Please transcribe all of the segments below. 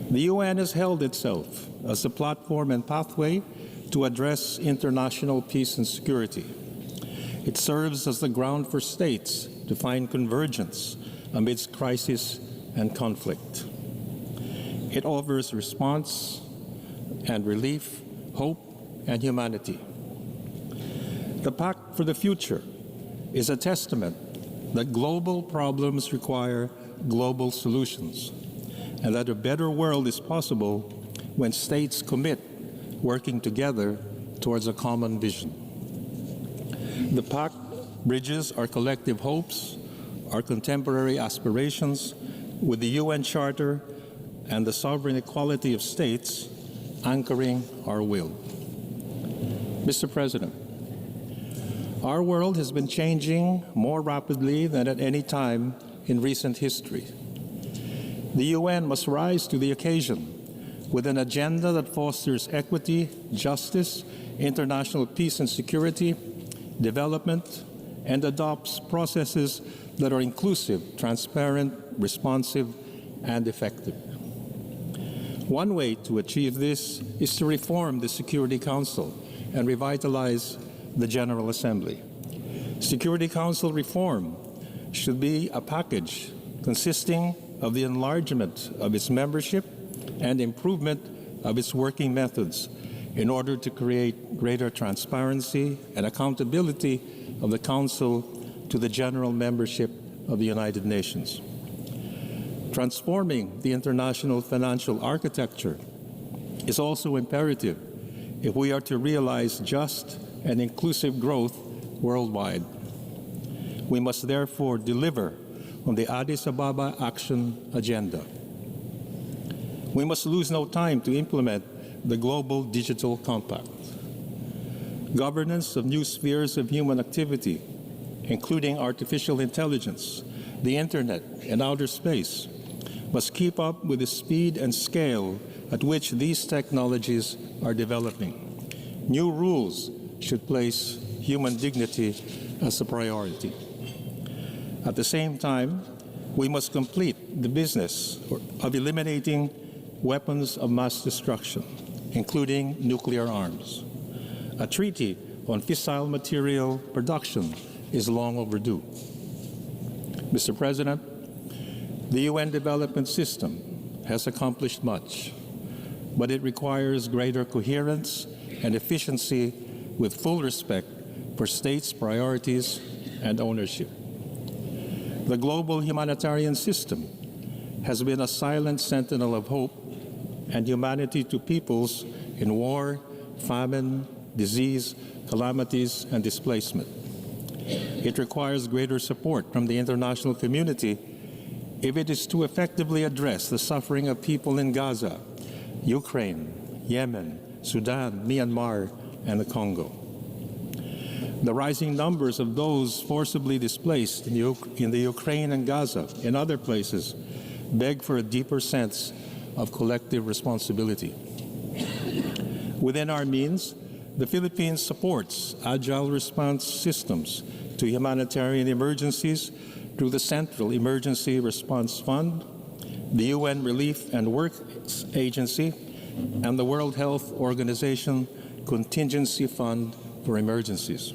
The UN has held itself as a platform and pathway to address international peace and security. It serves as the ground for states to find convergence amidst crisis and conflict. It offers response and relief, hope, and humanity. The Pact for the Future is a testament that global problems require global solutions, and that a better world is possible when states commit working together towards a common vision. The Pact bridges our collective hopes, our contemporary aspirations with the UN Charter and the sovereign equality of states anchoring our will. Mr. President, our world has been changing more rapidly than at any time in recent history. The UN must rise to the occasion with an agenda that fosters equity, justice, international peace and security, development, and adopts processes that are inclusive, transparent, responsive, and effective. One way to achieve this is to reform the Security Council and revitalize the General Assembly. Security Council reform should be a package consisting of the enlargement of its membership and improvement of its working methods in order to create greater transparency and accountability of the Council to the general membership of the United Nations. Transforming the international financial architecture is also imperative if we are to realize just and inclusive growth worldwide. We must therefore deliver on the Addis Ababa Action Agenda. We must lose no time to implement the Global Digital Compact. Governance of new spheres of human activity, including artificial intelligence, the Internet, and outer space, must keep up with the speed and scale at which these technologies are developing. New rules should place human dignity as a priority. At the same time, we must complete the business of eliminating weapons of mass destruction, including nuclear arms. A treaty on fissile material production is long overdue. Mr. President, the UN development system has accomplished much, but it requires greater coherence and efficiency with full respect for states' priorities and ownership. The global humanitarian system has been a silent sentinel of hope and humanity to peoples in war, famine, disease, calamities, and displacement. It requires greater support from the international community if it is to effectively address the suffering of people in Gaza, Ukraine, Yemen, Sudan, Myanmar, and the Congo. The rising numbers of those forcibly displaced in the Ukraine and Gaza and other places beg for a deeper sense of collective responsibility. Within our means, the Philippines supports agile response systems to humanitarian emergencies through the Central Emergency Response Fund, the UN Relief and Works Agency, and the World Health Organization Contingency Fund for Emergencies.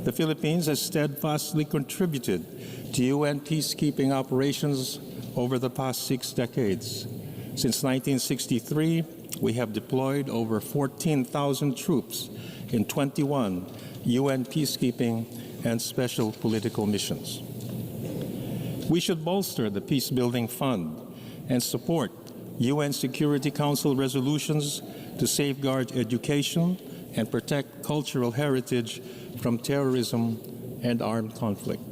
The Philippines has steadfastly contributed to UN peacekeeping operations over the past 6 decades. Since 1963, we have deployed over 14,000 troops in 21 UN peacekeeping and special political missions. We should bolster the Peacebuilding Fund and support UN Security Council resolutions to safeguard education and protect cultural heritage from terrorism and armed conflict.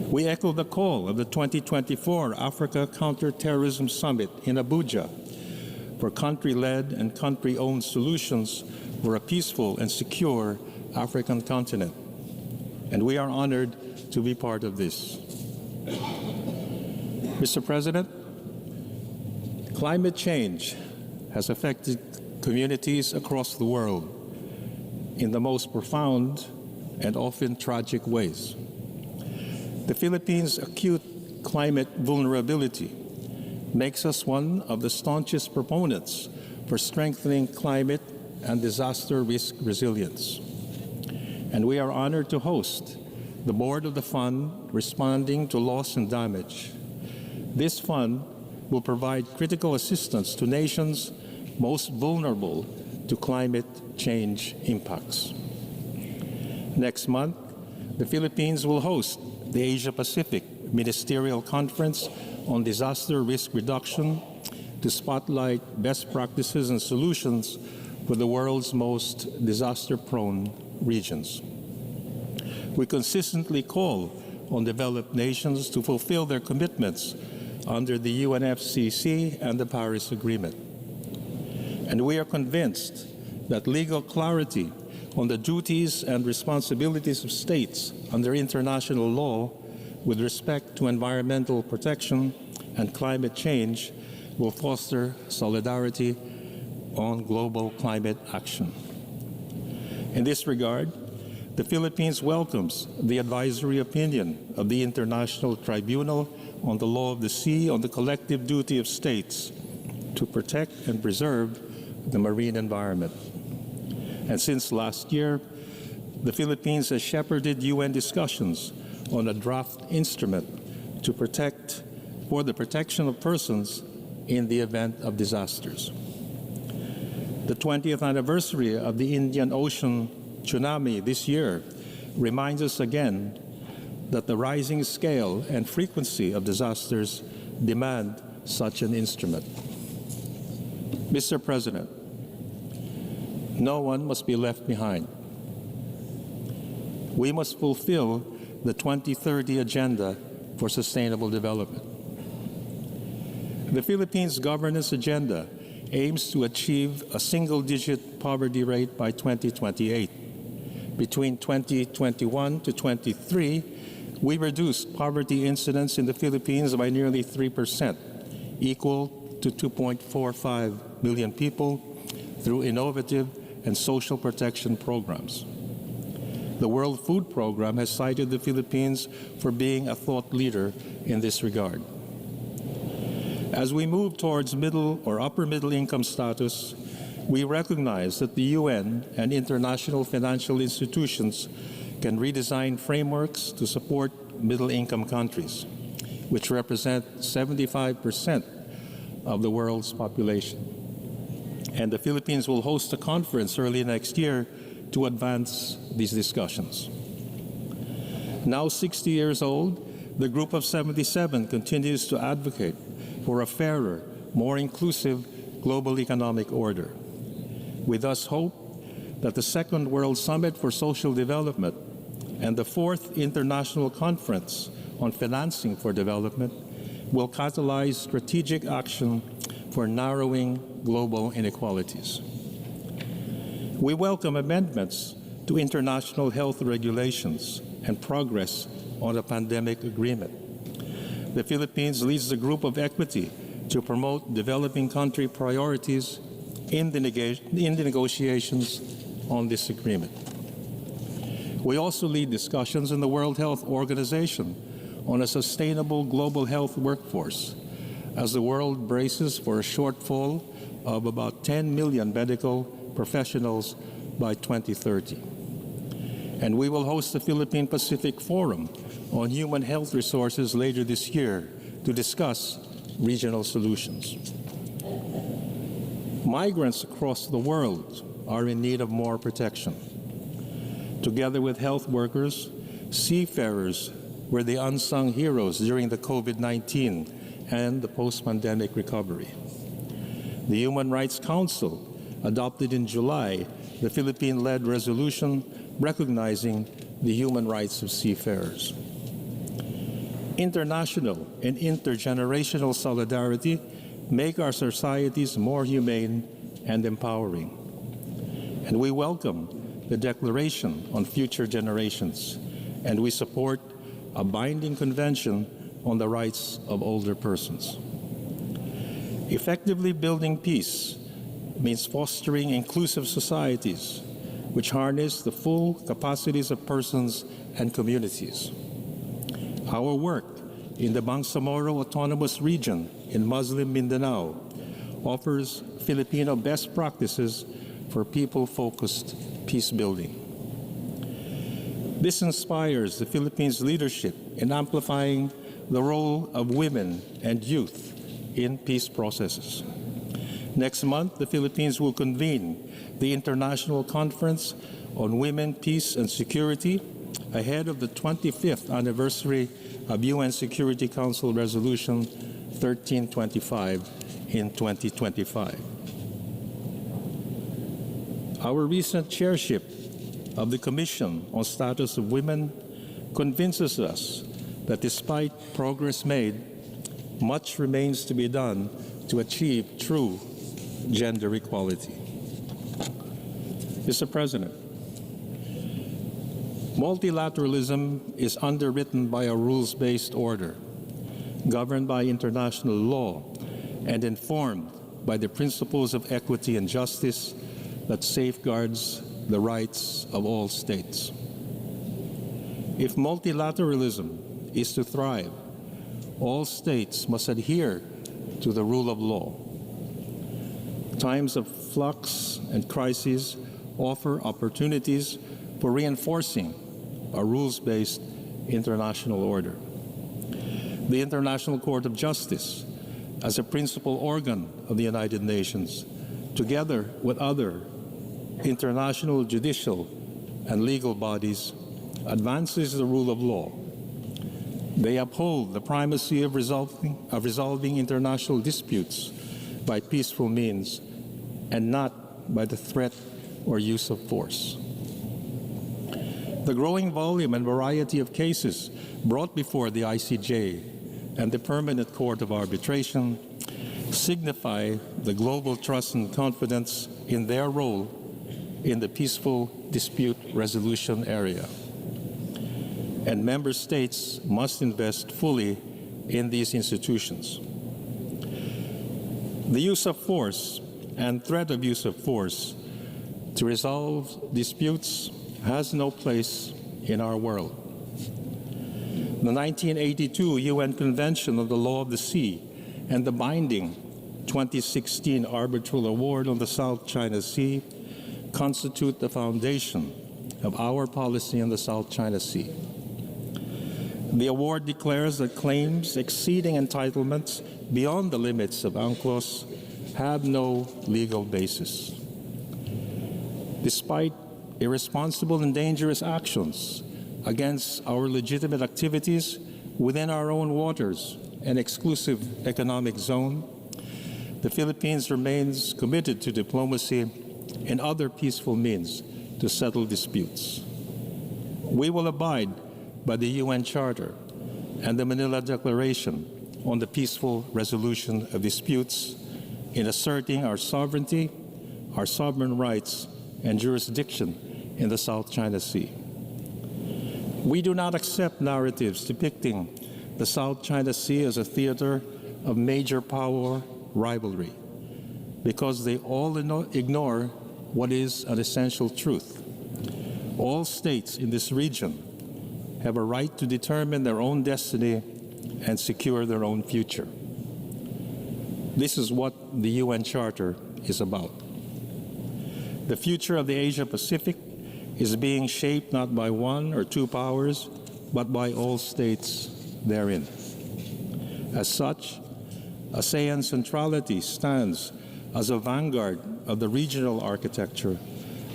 We echo the call of the 2024 Africa Counterterrorism Summit in Abuja for country-led and country-owned solutions for a peaceful and secure African continent. And we are honored to be part of this. Mr. President, climate change has affected communities across the world in the most profound and often tragic ways. The Philippines' acute climate vulnerability makes us one of the staunchest proponents for strengthening climate and disaster risk resilience. And we are honored to host the board of the fund responding to loss and damage. This fund will provide critical assistance to nations most vulnerable to climate change impacts. Next month, the Philippines will host the Asia-Pacific Ministerial Conference on Disaster Risk Reduction to spotlight best practices and solutions for the world's most disaster-prone regions. We consistently call on developed nations to fulfill their commitments under the UNFCCC and the Paris Agreement. And we are convinced that legal clarity on the duties and responsibilities of states under international law with respect to environmental protection and climate change will foster solidarity on global climate action. In this regard, the Philippines welcomes the advisory opinion of the International Tribunal on the Law of the Sea on the collective duty of states to protect and preserve the marine environment. And since last year, the Philippines has shepherded UN discussions on a draft instrument for the protection of persons in the event of disasters. The 20th anniversary of the Indian Ocean tsunami this year reminds us again that the rising scale and frequency of disasters demand such an instrument. Mr. President, no one must be left behind. We must fulfill the 2030 Agenda for Sustainable Development. The Philippines Governance Agenda aims to achieve a single-digit poverty rate by 2028. Between 2021 to 23, we reduced poverty incidence in the Philippines by nearly 3%, equal to 2.45 million people through innovative and social protection programs. The World Food Program has cited the Philippines for being a thought leader in this regard. As we move towards middle or upper middle income status, we recognize that the UN and international financial institutions can redesign frameworks to support middle income countries, which represent 75% of the world's population. And the Philippines will host a conference early next year to advance these discussions. Now 60 years old, the Group of 77 continues to advocate for a fairer, more inclusive global economic order. We thus hope that the Second World Summit for Social Development and the Fourth International Conference on Financing for Development will catalyze strategic action for narrowing global inequalities. We welcome amendments to international health regulations and progress on a pandemic agreement. The Philippines leads the Group of Equity to promote developing country priorities in the negotiations on this agreement. We also lead discussions in the World Health Organization on a sustainable global health workforce as the world braces for a shortfall of about 10 million medical professionals by 2030. And we will host the Philippine Pacific Forum on Human Health Resources later this year to discuss regional solutions. Migrants across the world are in need of more protection. Together with health workers, seafarers were the unsung heroes during the COVID-19 and the post-pandemic recovery. The Human Rights Council adopted in July the Philippine-led resolution recognizing the human rights of seafarers. International and intergenerational solidarity make our societies more humane and empowering. And we welcome the Declaration on Future Generations, and we support a binding convention on the rights of older persons. Effectively building peace means fostering inclusive societies which harness the full capacities of persons and communities. Our work in the Bangsamoro Autonomous Region in Muslim Mindanao offers Filipino best practices for people-focused peace building. This inspires the Philippines' leadership in amplifying the role of women and youth in peace processes. Next month, the Philippines will convene the International Conference on Women, Peace and Security ahead of the 25th anniversary of UN Security Council Resolution 1325 in 2025. Our recent chairship of the Commission on Status of Women convinces us that despite progress made, much remains to be done to achieve true gender equality. Mr. President, multilateralism is underwritten by a rules-based order, governed by international law, and informed by the principles of equity and justice that safeguards the rights of all states. If multilateralism is to thrive, all states must adhere to the rule of law. Times of flux and crises offer opportunities for reinforcing a rules-based international order. The International Court of Justice, as a principal organ of the United Nations, together with other international judicial and legal bodies, advances the rule of law. They uphold the primacy of resolving international disputes by peaceful means and not by the threat or use of force. The growing volume and variety of cases brought before the ICJ and the Permanent Court of Arbitration signify the global trust and confidence in their role in the peaceful dispute resolution area. And member states must invest fully in these institutions. The use of force and threat of use of force to resolve disputes has no place in our world. The 1982 UN Convention on the Law of the Sea and the binding 2016 Arbitral Award on the South China Sea constitute the foundation of our policy in the South China Sea. The award declares that claims exceeding entitlements beyond the limits of UNCLOS have no legal basis. Despite irresponsible and dangerous actions against our legitimate activities within our own waters and exclusive economic zone, the Philippines remains committed to diplomacy and other peaceful means to settle disputes. We will abide by the UN Charter and the Manila Declaration on the peaceful resolution of disputes in asserting our sovereignty, our sovereign rights, and jurisdiction in the South China Sea. We do not accept narratives depicting the South China Sea as a theater of major power rivalry, because they all ignore what is an essential truth. All states in this region have a right to determine their own destiny and secure their own future. This is what the UN Charter is about. The future of the Asia-Pacific is being shaped not by one or two powers, but by all states therein. As such, ASEAN centrality stands as a vanguard of the regional architecture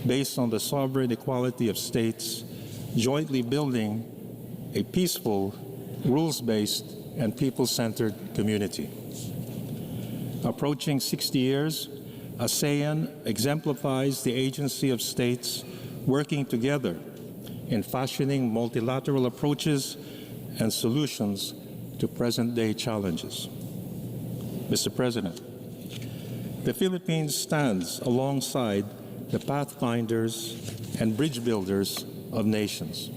based on the sovereign equality of states jointly building a peaceful, rules-based, and people-centered community. Approaching 60 years, ASEAN exemplifies the agency of states working together in fashioning multilateral approaches and solutions to present-day challenges. Mr. President, the Philippines stands alongside the pathfinders and bridge builders of nations.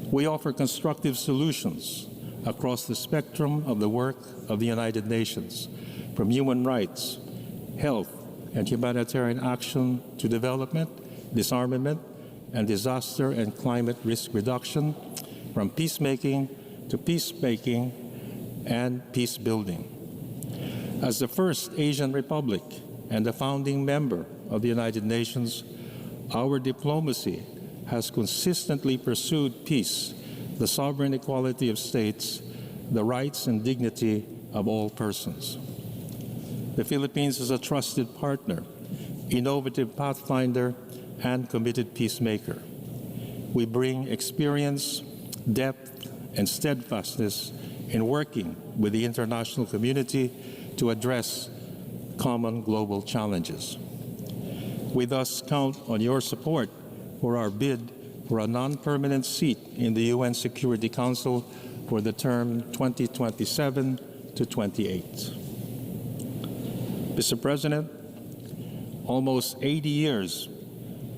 We offer constructive solutions across the spectrum of the work of the United Nations, from human rights, health, and humanitarian action to development, disarmament, and disaster and climate risk reduction, from peacemaking to peacemaking and peace building. As the first Asian republic and the founding member of the United Nations, our diplomacy has consistently pursued peace, the sovereign equality of states, the rights and dignity of all persons. The Philippines is a trusted partner, innovative pathfinder, and committed peacemaker. We bring experience, depth, and steadfastness in working with the international community to address common global challenges. We thus count on your support for our bid for a non-permanent seat in the UN Security Council for the term 2027 to 28. Mr. President, almost 80 years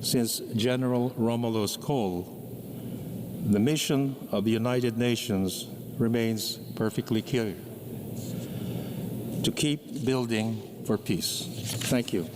since General Romulo's call, the mission of the United Nations remains perfectly clear: to keep building for peace. Thank you.